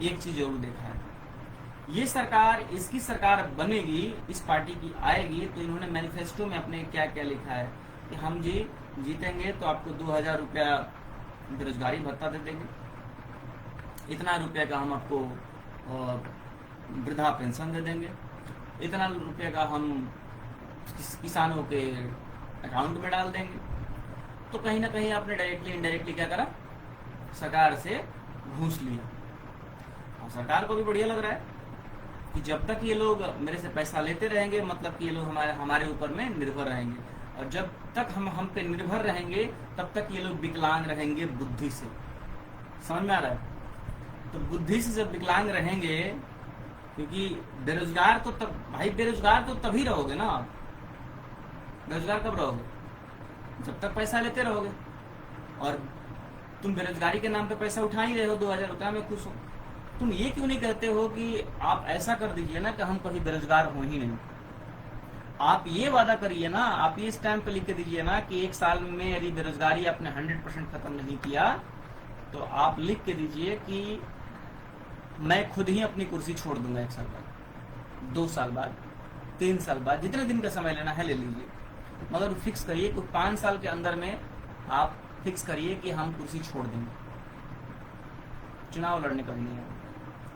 एक चीज जरूर देखा है, ये सरकार, इसकी सरकार बनेगी, इस पार्टी की आएगी, तो इन्होंने मैनिफेस्टो में अपने क्या क्या लिखा है कि हम जीतेंगे तो आपको 2000 रुपया बेरोजगारी भत्ता दे देंगे, इतना रुपये का हम आपको वृद्धा पेंशन दे देंगे, इतना रुपये का हम किसानों के अकाउंट में डाल देंगे। तो कहीं ना कहीं आपने डायरेक्टली इनडायरेक्टली क्या करा, सरकार से घूस लिया। और सरकार को भी बढ़िया लग रहा है कि जब तक ये लोग मेरे से पैसा लेते रहेंगे, मतलब कि ये लोग हमारे ऊपर में निर्भर रहेंगे, और जब तक हम पे निर्भर रहेंगे तब तक ये लोग विकलांग रहेंगे बुद्धि से। समझ में आ रहा है? तो बुद्धि से जब विकलांग रहेंगे, क्योंकि बेरोजगार तो तब भाई, बेरोजगार तो तभी रहोगे ना। बेरोजगार कब रहोगे? जब तक पैसा लेते रहोगे। और तुम बेरोजगारी के नाम पे पैसा उठा ही रहे हो, 2000 रुपया में खुश हो। तुम ये क्यों नहीं कहते हो कि आप ऐसा कर दीजिए ना कि हम कभी बेरोजगार हो ही नहीं। आप ये वादा करिए ना, आप ये स्टैंप पे लिख के दीजिए ना कि 1 साल में यदि बेरोजगारी आपने 100% खत्म नहीं किया तो आप लिख के दीजिए कि मैं खुद ही अपनी कुर्सी छोड़ दूंगा 1 साल बाद, 2 साल बाद, 3 साल बाद, जितने दिन का समय लेना है ले लीजिए। मगर फिक्स करिए कि 5 साल के अंदर में आप फिक्स करिए कि हम कुर्सी छोड़ देंगे, चुनाव लड़ने का नहीं है।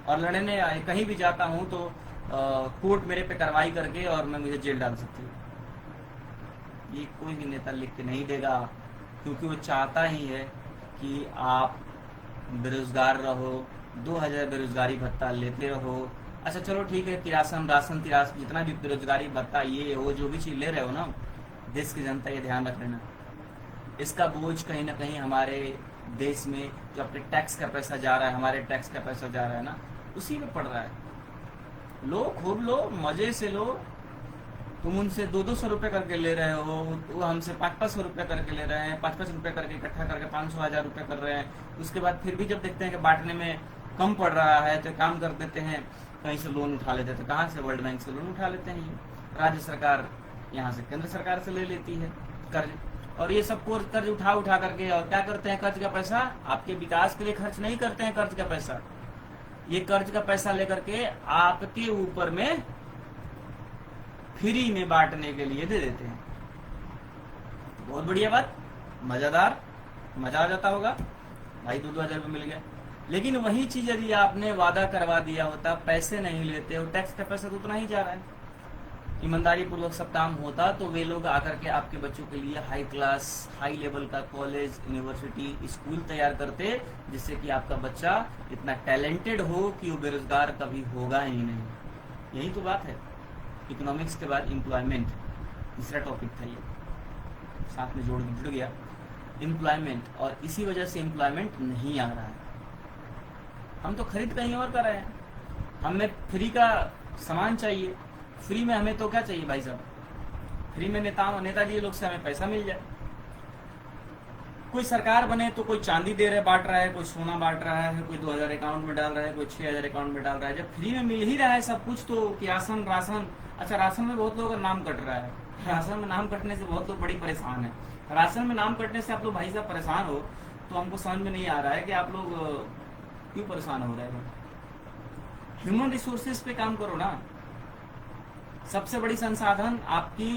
और लड़ने कहीं भी जाता हूं तो कोर्ट मेरे पे कार्रवाई करके और मैं मुझे जेल डाल सकती हूँ। ये कोई भी नेता लिख के नहीं देगा, क्योंकि वो चाहता ही है कि आप बेरोजगार रहो, 2000 बेरोजगारी भत्ता लेते रहो। अच्छा चलो ठीक है, किरासन राशन तिरासन जितना भी बेरोजगारी भत्ता ये वो जो भी चीज ले रहे हो ना, देश की जनता ये ध्यान रख लेना, इसका बोझ कहीं ना कहीं हमारे देश में जो अपने टैक्स का पैसा जा रहा है, हमारे टैक्स का पैसा जा रहा है ना, उसी में पड़ रहा है। लो, खूब लो, मजे से लो। तुम उनसे 200-200 रुपये करके ले रहे हो, वो हमसे 500-500 रुपये करके ले रहे हैं, 5-5 रुपये करके इकट्ठा करके 500-1000 रुपये कर रहे हैं। उसके बाद फिर भी जब देखते हैं कि बांटने में कम पड़ रहा है तो काम कर देते हैं, कहीं से लोन उठा लेते हैं। तो कहाँ से? वर्ल्ड बैंक से लोन उठा लेते हैं। ये राज्य सरकार यहाँ से केंद्र सरकार से ले लेती है कर्ज, और ये सब कर्ज उठा करके और क्या करते हैं? कर्ज का पैसा आपके विकास के लिए खर्च नहीं करते हैं। कर्ज का पैसा, ये कर्ज का पैसा लेकर के आपके ऊपर में फ्री में बांटने के लिए दे देते हैं। बहुत बढ़िया बात, मजेदार, मजा आ जाता होगा भाई, 2-2000 रुपये मिल गया। लेकिन वही चीज यदि आपने वादा करवा दिया होता, पैसे नहीं लेते हो, टैक्स का पैसा तो उतना ही जा रहा है, ईमानदारी पूर्वक सब काम होता, तो वे लोग आकर के आपके बच्चों के लिए हाई क्लास, हाई लेवल का कॉलेज, यूनिवर्सिटी, स्कूल तैयार करते, जिससे कि आपका बच्चा इतना टैलेंटेड हो कि वो बेरोजगार कभी होगा ही नहीं। यही तो बात है। इकोनॉमिक्स के बाद एम्प्लॉयमेंट तीसरा टॉपिक था, ये साथ में जुड़ गया एम्प्लॉयमेंट। और इसी वजह से एम्प्लॉयमेंट नहीं आ रहा है। हम तो खरीद कहीं और कर रहे हैं, हमें फ्री का सामान चाहिए। फ्री में हमें तो क्या चाहिए भाई साहब? फ्री में नेताजी लोग से हमें पैसा मिल जाए। कोई सरकार बने तो कोई चांदी दे रहे बांट रहा है, कोई सोना बांट रहा है, कोई 2000 अकाउंट में डाल रहा है, कोई 6000 अकाउंट में डाल रहा है। जब फ्री में मिल ही रहा है सब कुछ, तो किरासन राशन, अच्छा राशन में बहुत लोगों का नाम कट रहा है। राशन में नाम कटने से बहुत लोग बड़ी परेशान है। राशन में नाम कटने से आप लोग भाई साहब परेशान हो तो हमको समझ में नहीं आ रहा है कि आप लोग क्यों परेशान हो रहे हैं। ह्यूमन रिसोर्सेज पे काम करो ना। सबसे बड़ी संसाधन आपकी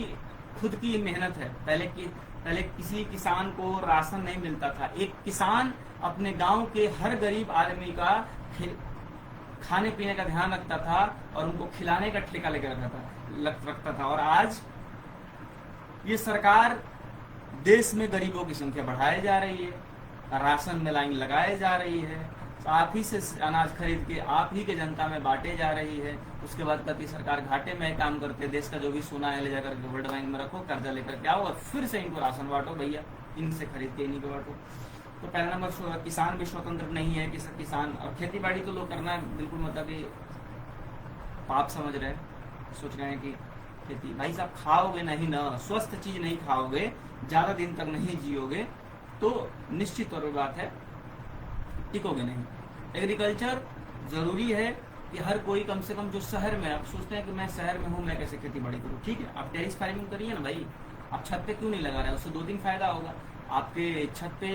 खुद की मेहनत है। पहले किसी किसान को राशन नहीं मिलता था। एक किसान अपने गांव के हर गरीब आदमी का खाने पीने का ध्यान रखता था और उनको खिलाने का ठेका लेकर रखता था। और आज ये सरकार देश में गरीबों की संख्या बढ़ाई जा रही है, राशन में लाइन लगाए जा रही है, आप ही से अनाज खरीद के आप ही के जनता में बांटे जा रही है। उसके बाद कभी सरकार घाटे में काम करते, देश का जो भी सोना है ले जाकर के वर्ल्ड बैंक में रखो, कर्जा लेकर के आओ और फिर से इनको राशन बांटो भैया, इनसे खरीद के इन्हीं को बांटो। तो पहला नंबर, किसान भी स्वतंत्र नहीं है कि किसान। और खेती बाड़ी तो लोग करना बिल्कुल मतलब कि पाप समझ रहे हैं, सोच रहे हैं कि खेती, भाई साहब खाओगे नहीं ना, स्वस्थ चीज नहीं खाओगे, ज्यादा दिन तक नहीं जियोगे तो निश्चित तौर पर बात है टिकोगे नहीं। एग्रीकल्चर जरूरी है कि हर कोई कम से कम जो शहर में, आप सोचते हैं कि मैं शहर में हूँ, मैं कैसे खेती बाड़ी करूँ, ठीक है आप टेरिस फार्मिंग करिए ना भाई, आप छत पे क्यों नहीं लगा रहे हैं? उससे 2-3 फायदा होगा आपके छत पे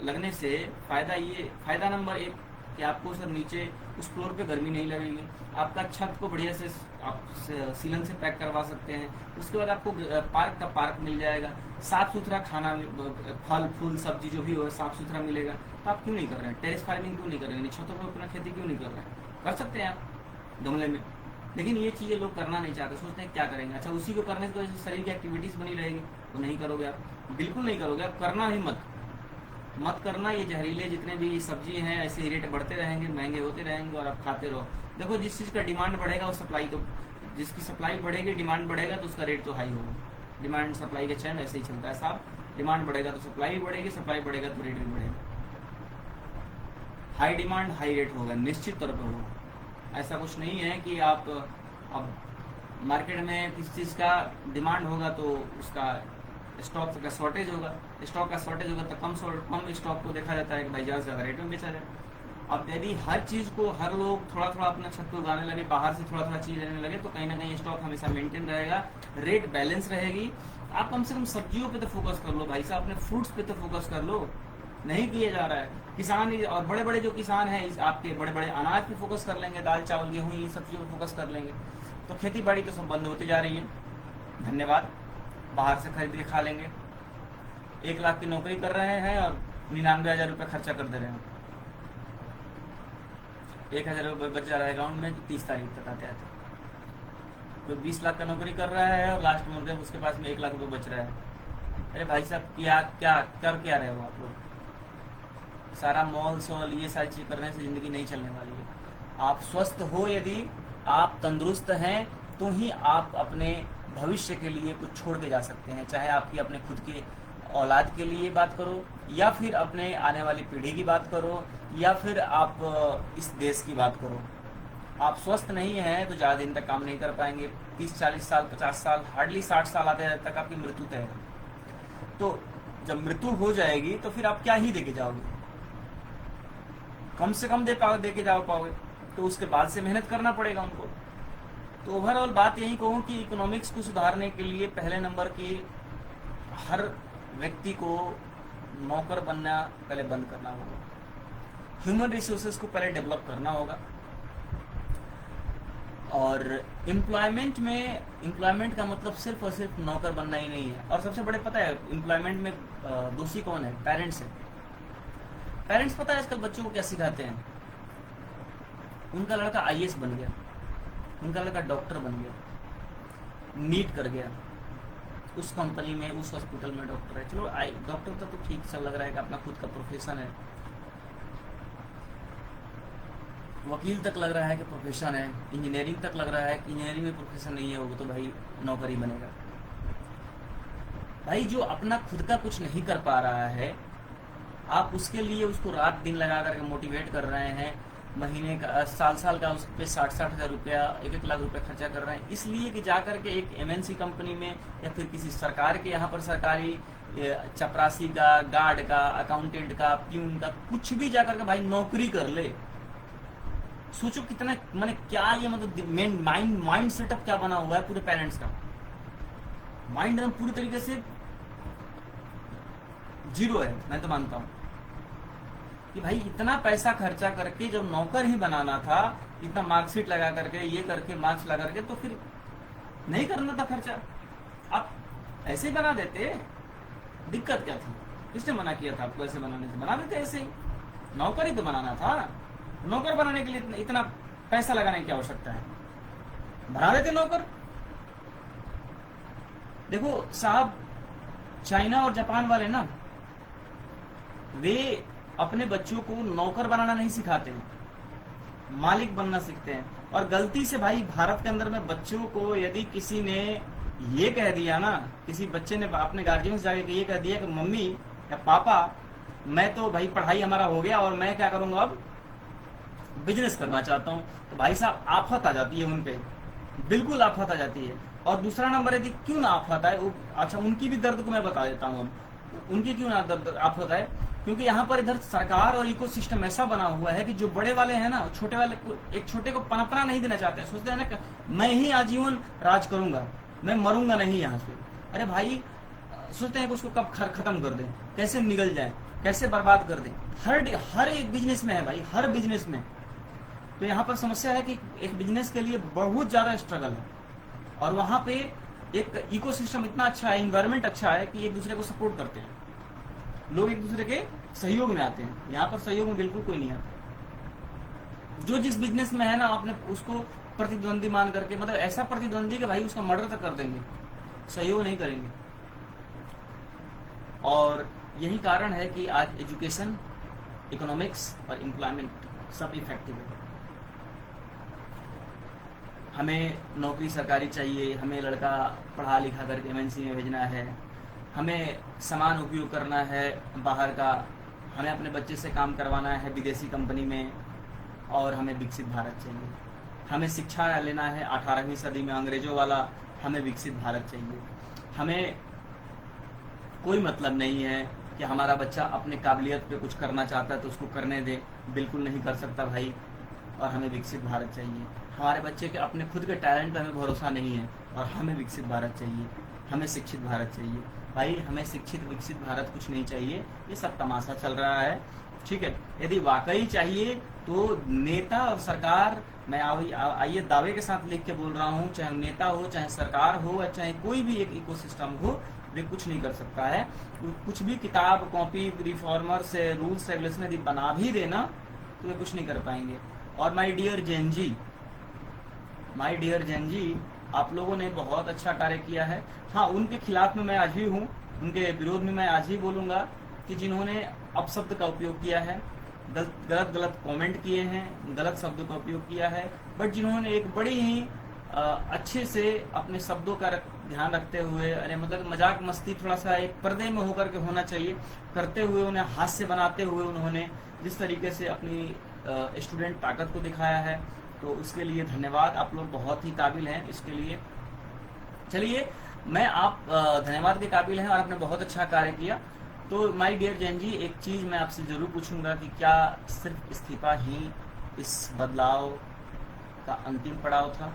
लगने से। फायदा नंबर 1 कि आपको सर नीचे उस फ्लोर पे गर्मी नहीं लगेगी। आपका छत को बढ़िया से आप सीलन से पैक करवा सकते हैं। उसके बाद आपको पार्क का पार्क मिल जाएगा, साफ सुथरा खाना, फल फूल सब्जी जो भी हो साफ सुथरा मिलेगा। तो आप क्यों नहीं कर रहे हैं? टेरेस फार्मिंग क्यों नहीं कर रहे हैं? छतों पर अपना खेती क्यों नहीं कर रहे हैं? कर सकते हैं आप गमले में, लेकिन ये चीज़ें लोग करना नहीं चाहते, सोचते हैं क्या करेंगे। अच्छा, उसी को करने से तो शरीर की एक्टिविटीज़ बनी रहेगी, तो नहीं करोगे आप, बिल्कुल नहीं करोगे आप, करना ही मत करना। ये जहरीले जितने भी सब्जी हैं ऐसे रेट बढ़ते रहेंगे, महंगे होते रहेंगे और आप खाते रहो। देखो, जिस चीज़ का डिमांड बढ़ेगा वो सप्लाई, तो जिसकी सप्लाई बढ़ेगी डिमांड बढ़ेगा तो उसका रेट तो हाई होगा। डिमांड सप्लाई का चैन ऐसे ही चलता है साहब, डिमांड बढ़ेगा तो सप्लाई भी बढ़ेगी, सप्लाई बढ़ेगा तो रेट भी बढ़ेगा। हाई डिमांड हाई रेट होगा, निश्चित तौर पर होगा। ऐसा कुछ नहीं है कि आप अब मार्केट में किसी चीज़ का डिमांड होगा तो उसका स्टॉक का शॉर्टेज होगा, स्टॉक का शॉर्टेज होगा तो कम स्टॉक को देखा जाता है कि भाई ज़्यादा से ज़्यादा रेट में बेचा जाए। अब यदि हर चीज़ को हर लोग थोड़ा थोड़ा अपना छत पे उगाने लगे, बाहर से थोड़ा थोड़ा चीज़ लेने लगे, तो कहीं ना कहीं स्टॉक हमेशा मेंटेन रहेगा, रेट बैलेंस रहेगी। आप कम से कम सब्जियों पे तो फोकस कर लो भाई साहब, अपने फ्रूट्स पे तो फोकस कर लो। नहीं किया जा रहा है। किसान और बड़े बड़े जो किसान हैं आपके बड़े बड़े अनाज पे फोकस कर लेंगे, दाल चावल गेहूँ ये सब्जियों पे फोकस कर लेंगे, तो खेती बाड़ी तो सब बंद होती जा रही है। धन्यवाद। बाहर से खरीद के खा लेंगे। 1 लाख की नौकरी कर रहे हैं और 99,000 रुपये खर्चा कर दे रहे हैं। 1,000 रुपये बच जा रहा है अकाउंट में 30 तारीख तक आते आते। तो 20 लाख का नौकरी कर रहा है और लास्ट में उसके पास में 1 लाख रुपये बच रहा है। अरे भाई साहब, क्या कर क्या रहे हो आप लोग? सारा मॉल सोल ये सारी चीज करने से जिंदगी नहीं चलने वाली है। आप स्वस्थ हो, यदि आप तंदुरुस्त हैं, तो ही आप अपने भविष्य के लिए कुछ छोड़ के जा सकते हैं। चाहे आपकी अपने खुद के औलाद के लिए बात करो, या फिर अपने आने वाली पीढ़ी की बात करो, या फिर आप इस देश की बात करो। आप स्वस्थ नहीं हैं तो ज़्यादा दिन तक काम नहीं कर पाएंगे। 30-40 साल 50 साल हार्डली 60 साल आते तक आपकी मृत्यु तय है। तो जब मृत्यु हो जाएगी तो फिर आप क्या ही देके जाओगे? कम से कम दे के जा पाओगे, तो उसके बाद से मेहनत करना पड़ेगा उनको। तो ओवरऑल बात यही कहूँ कि इकोनॉमिक्स को सुधारने के लिए पहले नंबर की हर व्यक्ति को नौकर बनना पहले बंद करना होगा। ह्यूमन रिसोर्सेज को पहले डेवलप करना होगा। और एम्प्लॉयमेंट का मतलब सिर्फ और सिर्फ नौकर बनना ही नहीं है। और सबसे बड़े पता है एम्प्लॉयमेंट में दोषी कौन है? पेरेंट्स है। पेरेंट्स पता है आजकल बच्चों को क्या सिखाते हैं? उनका लड़का IAS बन गया, उनका लड़का डॉक्टर बन गया, नीट कर गया, उस कंपनी में उस हॉस्पिटल में डॉक्टर है। चलो डॉक्टर तो ठीक सा लग रहा है कि अपना खुद का प्रोफेशन है, वकील तक लग रहा है कि प्रोफेशन है, इंजीनियरिंग तक लग रहा है कि इंजीनियरिंग में प्रोफेशन नहीं है, वो तो भाई नौकरी बनेगा। भाई जो अपना खुद का कुछ नहीं कर पा रहा है, आप उसके लिए उसको रात दिन लगा करके मोटिवेट कर रहे हैं, महीने का साल का उस पर 60-60 हज़ार रुपया 1-1 लाख रुपया खर्चा कर रहे हैं, इसलिए कि जाकर के एक MNC कंपनी में या फिर किसी सरकार के यहाँ पर सरकारी चपरासी का, गार्ड का, अकाउंटेंट का, प्यून का, कुछ भी जाकर के भाई नौकरी कर ले। सोचो कितना मैंने क्या ये मतलब माइंड सेटअप क्या बना हुआ है पूरे पेरेंट्स का। माइंड पूरी तरीके से जीरो है। मैं तो मानता हूँ कि भाई इतना पैसा खर्चा करके जब नौकर ही बनाना था, इतना मार्कशीट लगा करके ये करके मार्क्स लगा करके, तो फिर नहीं करना था खर्चा, आप ऐसे ही बना देते। दिक्कत क्या थी? किसने मना किया था आपको ऐसे बनाने से? बना देते ऐसे ही। नौकर ही तो बनाना था। नौकर बनाने के लिए इतना पैसा लगाने की आवश्यकता है? बना देते नौकर। देखो साहब, चाइना और जापान वाले ना, वे अपने बच्चों को नौकर बनाना नहीं सिखाते हैं, मालिक बनना सीखते हैं। और गलती से भाई भारत के अंदर में बच्चों को यदि किसी ने ये कह दिया ना, किसी बच्चे ने अपने गार्जियन से जाके ये कह दिया कि मम्मी या पापा, मैं तो भाई पढ़ाई हमारा हो गया और मैं क्या करूंगा, अब बिजनेस करना चाहता हूँ, तो भाई साहब आफत आ जाती है उन पे, बिल्कुल आफत आ जाती है। और दूसरा नंबर यदि क्यों ना आफत आए, अच्छा उनकी भी दर्द को मैं बता देता हूँ। अब उनकी क्यों ना दर्द आफत आए, क्योंकि यहाँ पर इधर सरकार और इकोसिस्टम ऐसा बना हुआ है कि जो बड़े वाले हैं ना, छोटे वाले को, एक छोटे को पनपना नहीं देना चाहते। सोचते हैं ना मैं ही आजीवन राज करूंगा, मैं मरूंगा नहीं यहाँ से। अरे भाई सोचते हैं कि उसको कब खत्म कर दें, कैसे निकल जाए, कैसे बर्बाद कर दें। हर एक बिजनेस में है भाई, हर बिजनेस में तो यहाँ पर समस्या है कि एक बिजनेस के लिए बहुत ज्यादा स्ट्रगल है, और वहां पे एक इकोसिस्टम इतना अच्छा है, इन्वायरमेंट अच्छा है कि एक दूसरे को सपोर्ट करते हैं, लोग एक दूसरे के सहयोग में आते हैं। यहाँ पर सहयोग में बिल्कुल कोई नहीं आता। जो जिस बिजनेस में है ना, आपने उसको प्रतिद्वंदी मान करके, मतलब ऐसा प्रतिद्वंदी कि भाई उसका मर्डर तक कर देंगे, सहयोग नहीं करेंगे। और यही कारण है कि आज एजुकेशन, इकोनॉमिक्स और एम्प्लॉयमेंट सब इफेक्टिव है। हमें नौकरी सरकारी चाहिए, हमें लड़का पढ़ा लिखा करके एमएनसी में भेजना है, हमें समान उपयोग करना है बाहर का, हमें अपने बच्चे से काम करवाना है विदेशी कंपनी में, और हमें विकसित भारत चाहिए। हमें शिक्षा लेना है 18वीं सदी में अंग्रेजों वाला, हमें विकसित भारत चाहिए। हमें कोई मतलब नहीं है कि हमारा बच्चा अपने काबिलियत पे कुछ करना चाहता है तो उसको करने दे, बिल्कुल नहीं कर सकता भाई, और हमें विकसित भारत चाहिए। हमारे बच्चे के अपने खुद के टैलेंट पे हमें भरोसा नहीं है, और हमें विकसित भारत चाहिए, हमें शिक्षित भारत चाहिए। भाई हमें शिक्षित विकसित भारत कुछ नहीं चाहिए, ये सब तमाशा चल रहा है, ठीक है। यदि वाकई चाहिए तो नेता और सरकार, मैं आइए दावे के साथ लिख के बोल रहा हूँ, चाहे नेता हो, चाहे सरकार हो, या चाहे कोई भी एक इकोसिस्टम हो, वे कुछ नहीं कर सकता है। कुछ भी किताब कॉपी रिफॉर्मर से रूल्स रेगुलेशन यदि बना भी देना तो वे कुछ नहीं कर पाएंगे। और माय डियर जैन जी, आप लोगों ने बहुत अच्छा कार्य किया है। हाँ, उनके खिलाफ में मैं आज भी हूँ, उनके विरोध में मैं आज भी बोलूंगा कि जिन्होंने अपशब्द का उपयोग किया है, गलत कमेंट किए हैं, गलत शब्दों का उपयोग किया है, बट जिन्होंने एक बड़ी ही अच्छे से अपने शब्दों का ध्यान रखते हुए, अरे मतलब मजाक मस्ती थोड़ा सा एक पर्दे में होकर के होना चाहिए, करते हुए, उन्हें हास्य बनाते हुए उन्होंने जिस तरीके से अपनी स्टूडेंट ताकत को दिखाया है, तो उसके लिए धन्यवाद। आप लोग बहुत ही काबिल हैं इसके लिए। चलिए, मैं आप धन्यवाद के काबिल हैं और आपने बहुत अच्छा कार्य किया। तो माय डियर जैन जी, एक चीज मैं आपसे जरूर पूछूंगा कि क्या सिर्फ इस्तीफा ही इस बदलाव का अंतिम पड़ाव था?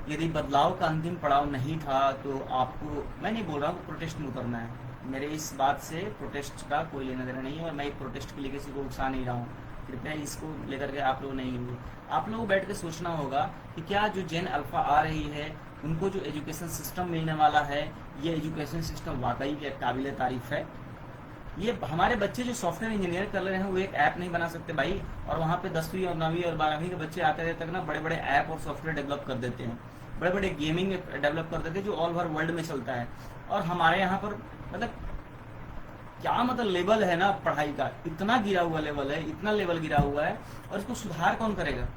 यदि बदलाव का अंतिम पड़ाव नहीं था तो आपको, मैं नहीं बोल रहा हूँ प्रोटेस्ट में उतरना है, मेरे इस बात से प्रोटेस्ट का कोई लेना देना नहीं है, और मैं प्रोटेस्ट के लिए किसी को उकसा नहीं रहा हूँ। कृपया इसको लेकर के आप लोग नहीं हुए। आप लोगों को बैठ के सोचना होगा कि क्या जो जेन अल्फा आ रही है, उनको जो एजुकेशन सिस्टम मिलने वाला है, ये एजुकेशन सिस्टम वाकई के काबिल तारीफ है। ये हमारे बच्चे जो सॉफ्टवेयर इंजीनियर कर रहे हैं वो एक ऐप नहीं बना सकते भाई, और वहाँ पे 10वीं और 9वीं और 12वीं के बच्चे आते रहते तक ना बड़े बड़े ऐप और सॉफ्टवेयर डेवलप कर देते हैं, बड़े बड़े गेमिंग डेवलप कर देते हैं जो ऑल ओवर वर्ल्ड में चलता है। और हमारे यहाँ पर मतलब क्या मतलब लेवल है ना पढ़ाई का, इतना गिरा हुआ लेवल है, इतना लेवल गिरा हुआ है, और इसको सुधार कौन करेगा?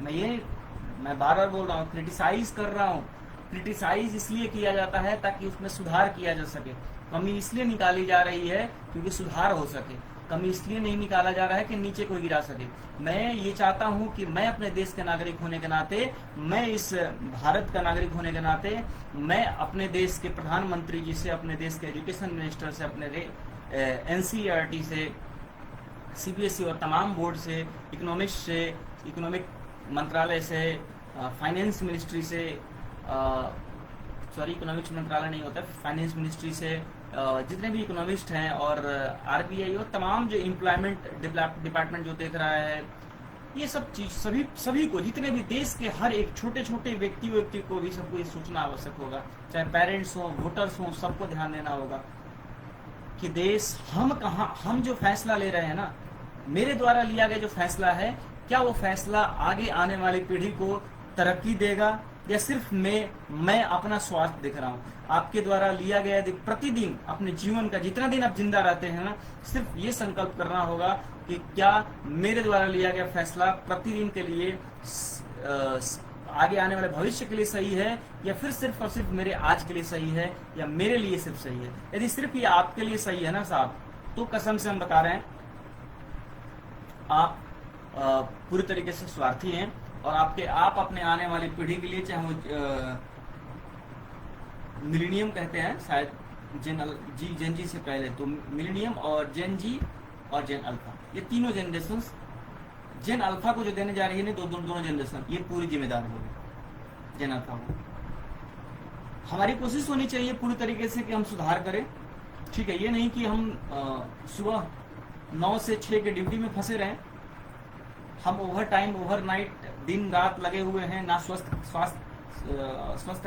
मैं बार बार बोल रहा हूँ, क्रिटिसाइज कर रहा हूँ। क्रिटिसाइज इसलिए किया जाता है ताकि उसमें सुधार किया जा सके। कमी इसलिए निकाली जा रही है क्योंकि सुधार हो सके। कमी इसलिए नहीं निकाला जा रहा है कि नीचे कोई गिरा सके। मैं ये चाहता हूँ कि मैं अपने देश के नागरिक होने के नाते, मैं इस भारत का नागरिक होने के नाते, मैं अपने देश के प्रधानमंत्री जी से, अपने देश के एजुकेशन मिनिस्टर से, अपने एनसीईआरटी से, सीबीएसई और तमाम बोर्ड से, इकोनॉमिक्स से, इकोनॉमिक मंत्रालय से, फाइनेंस मिनिस्ट्री से, सॉरी इकोनॉमिक्स मंत्रालय नहीं होता, फाइनेंस मिनिस्ट्री से, जितने भी इकोनॉमिस्ट हैं, और आरबीआई और तमाम जो एम्प्लॉयमेंट डिपार्टमेंट जो देख रहा है, ये सब चीज सभी को, जितने भी देश के हर एक छोटे छोटे व्यक्ति को भी सबको ये सोचना आवश्यक होगा, चाहे पेरेंट्स हो, वोटर्स हो, सबको ध्यान देना होगा कि देश हम जो फैसला ले रहे हैं ना, मेरे द्वारा लिया गया जो फैसला है, क्या वो फैसला आगे आने वाली पीढ़ी को तरक्की देगा, या सिर्फ मैं अपना स्वार्थ देख रहा हूँ? आपके द्वारा लिया गया यदि प्रतिदिन अपने जीवन का जितना दिन आप जिंदा रहते हैं ना, सिर्फ ये संकल्प करना होगा कि क्या मेरे द्वारा लिया गया फैसला प्रतिदिन के लिए आगे आने वाले भविष्य के लिए सही है, या फिर सिर्फ और सिर्फ मेरे आज के लिए सही है, या मेरे लिए सिर्फ सही है। यदि सिर्फ ये आपके लिए सही है ना साहब, तो कसम से हम बता रहे हैं आप पूरी तरीके से स्वार्थी हैं, और आप अपने आने वाली पीढ़ी के लिए, चाहे वो मिलेनियम कहते हैं शायद, जेन जी से पहले तो मिलेनियम और जेन जी और जेन अल्फा, ये तीनों जनरेशन, जेन अल्फा को जो देने जा रही है दोनों जनरेशन, ये पूरी जिम्मेदार होगी जेन अल्फा को। हमारी कोशिश होनी चाहिए पूरी तरीके से कि हम सुधार करें, ठीक है। ये नहीं कि हम सुबह 9 से 6 के ड्यूटी में फंसे रहें, हम ओवर टाइम ओवरनाइट दिन रात लगे हुए हैं, ना स्वस्थ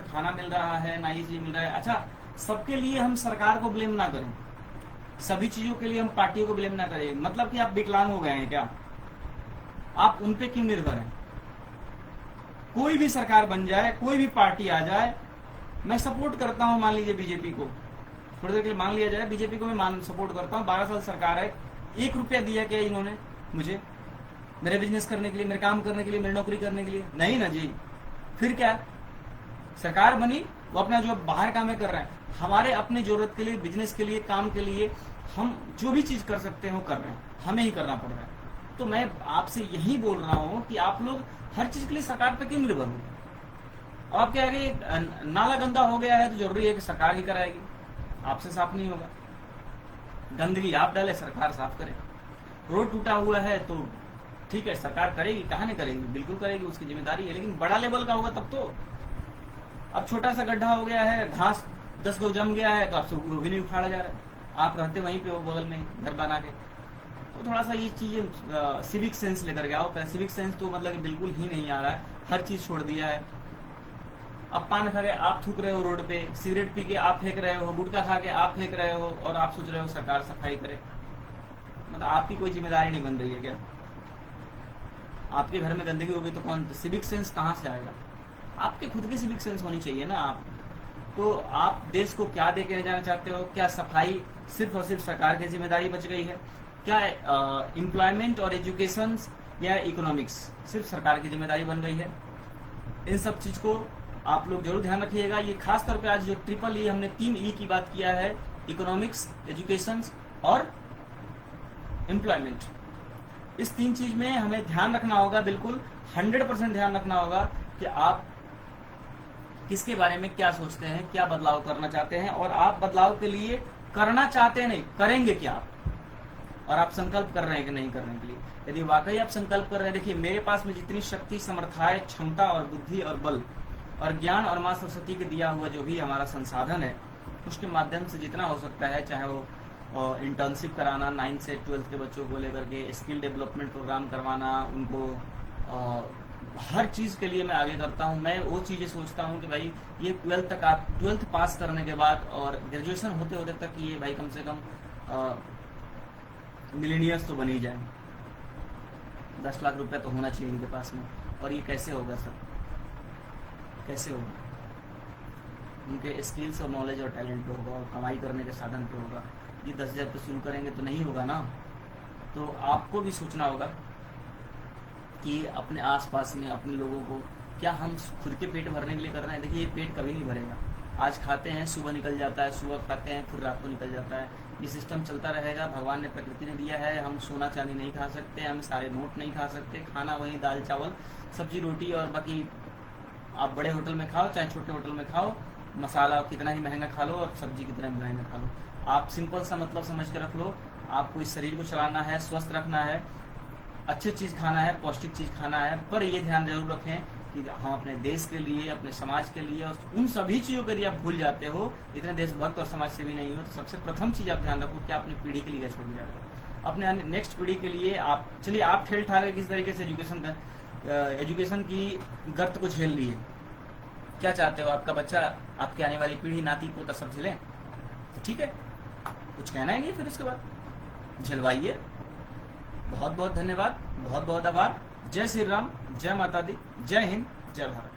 खाना मिल रहा है, ना ये चीज मिल रहा है। अच्छा, सबके लिए हम सरकार को ब्लेम ना करें, सभी चीजों के लिए हम पार्टियों को ब्लेम ना करें। मतलब कि आप विकलांग हो गए हैं क्या? आप उन पे क्यों निर्भर हैं? कोई भी सरकार बन जाए, कोई भी पार्टी आ जाए, मैं सपोर्ट करता हूं। मान लीजिए बीजेपी को, थोड़ी देर के लिए मान लिया जाए, बीजेपी को मैं सपोर्ट करता हूं। 12 साल सरकार है, 1 रुपया दिया क्या इन्होंने मुझे मेरे बिजनेस करने के लिए, मेरे काम करने के लिए, मेरी नौकरी करने के लिए? नहीं ना जी। फिर क्या, सरकार बनी, वो अपना जो बाहर काम है कर रहे हैं। हमारे अपने जरूरत के लिए, बिजनेस के लिए, काम के लिए हम जो भी चीज कर सकते हैं वो कर रहे हैं, हमें ही करना पड़ रहा है। तो मैं आपसे यही बोल रहा हूं कि आप लोग हर चीज के लिए सरकार पे क्यों निर्भर हो? आपके आगे नाला गंदा हो गया है तो जरूरी है कि सरकार ही कराएगी, आपसे साफ नहीं होगा। गंदगी आप डाले, सरकार साफ करे। रोड टूटा हुआ है तो ठीक है, सरकार करेगी, कहाँ नहीं करेगी, बिल्कुल करेगी, उसकी जिम्मेदारी है। लेकिन बड़ा लेवल का होगा तब तो। अब छोटा सा गड्ढा हो गया है, घास 10 गो जम गया है तो आपसे वो भी नहीं उखाड़ा जा रहा है, आप रहते वहीं पे हो बगल में घर बना के। तो थोड़ा सा ये चीजें सिविक सेंस लेकर के आओ। सिविक सेंस तो मतलब बिल्कुल ही नहीं आ रहा है, हर चीज छोड़ दिया है। अब पान खा के आप थूक रहे हो रोड पे, सिगरेट पी के आप फेंक रहे हो, गुटखा खा के आप फेंक रहे हो, और आप सोच रहे हो सरकार सफाई करे। मतलब आपकी कोई जिम्मेदारी नहीं बन रही है क्या? आपके घर में गंदगी होगी तो कौन, सिविक सेंस कहाँ से आएगा? आपके खुद की सिविक सेंस होनी चाहिए ना। आप तो आप देश को क्या दे के जाना चाहते हो? क्या सफाई सिर्फ और सिर्फ सरकार की जिम्मेदारी बच गई है? क्या एम्प्लॉयमेंट और एजुकेशन या इकोनॉमिक्स सिर्फ सरकार की जिम्मेदारी बन गई है? इन सब चीज को आप लोग जरूर ध्यान रखिएगा। ये खास तौर पे आज जो ट्रिपल ई, हमने 3 ई की बात किया है, इकोनॉमिक्स, एजुकेशन और एम्प्लॉयमेंट। इस 3 चीज में हमें ध्यान रखना होगा, बिल्कुल 100% ध्यान रखना होगा कि आप किसके बारे में क्या सोचते हैं, क्या बदलाव करना चाहते हैं, और आप बदलाव के लिए करना चाहते हैं, नहीं करेंगे क्या आप, और आप संकल्प कर रहे हैं कि नहीं करने के लिए। यदि वाकई आप संकल्प कर रहे हैं, देखिए मेरे पास में जितनी शक्ति, समर्थाएं, क्षमता और बुद्धि और बल और ज्ञान और माँ सरस्वती के दिया हुआ जो भी हमारा संसाधन है, उसके माध्यम से जितना हो सकता है, चाहे वो इंटर्नशिप कराना 9 से 12 के बच्चों को लेकर के, स्किल डेवलपमेंट प्रोग्राम करवाना उनको, हर चीज के लिए मैं आगे करता हूं। मैं वो चीजें सोचता हूं कि भाई ये 12th तक, आप 12th पास करने के बाद और ग्रेजुएशन होते होते तक ये भाई कम से कम मिलीनियर्स तो बन ही जाए। 10 लाख रुपए तो होना चाहिए इनके पास में। और ये कैसे होगा सर, कैसे होगा? उनके स्किल्स और नॉलेज और टैलेंट पे होगा, और कमाई करने के साधन पे होगा। ये 10,000 पे शुरू करेंगे तो नहीं होगा ना। तो आपको भी सोचना होगा कि अपने आसपास में अपने लोगों को, क्या हम खुद के पेट भरने के लिए कर रहे हैं? देखिए ये पेट कभी नहीं भरेगा। आज खाते हैं, सुबह निकल जाता है, सुबह खाते हैं, फिर रात को निकल जाता है। ये सिस्टम चलता रहेगा। भगवान ने, प्रकृति ने दिया है। हम सोना चांदी नहीं खा सकते, हम सारे नोट नहीं खा सकते। खाना वही दाल चावल सब्जी रोटी, और बाकी आप बड़े होटल में खाओ चाहे छोटे होटल में खाओ, मसाला कितना ही महंगा खा लो और सब्जी कितना ही महंगा खा लो। आप सिंपल सा मतलब समझ के रख लो। आपको इस शरीर को चलाना है, स्वस्थ रखना है, अच्छी चीज खाना है, पौष्टिक चीज खाना है। पर ये ध्यान जरूर रखें कि हम अपने देश के लिए, अपने समाज के लिए, और उन सभी चीजों के लिए आप भूल जाते हो, इतने देशभक्त और समाज सेवी नहीं हो, तो सबसे प्रथम चीज आप ध्यान रखो कि अपनी पीढ़ी के लिए छोड़ जा रहे हो। अपने नेक्स्ट पीढ़ी के लिए आप, चलिए आप ठेल ठाल किस तरीके से एजुकेशन की गर्त को झेल लिए, क्या चाहते हो? आपका बच्चा, आपकी आने वाली पीढ़ी, नाती पोता सब झेले, तो ठीक है, कुछ कहना है नहीं, फिर उसके बाद झेलवाइए। बहुत बहुत धन्यवाद, बहुत बहुत आभार। जय श्री राम, जय माता दी, जय हिंद, जय भारत।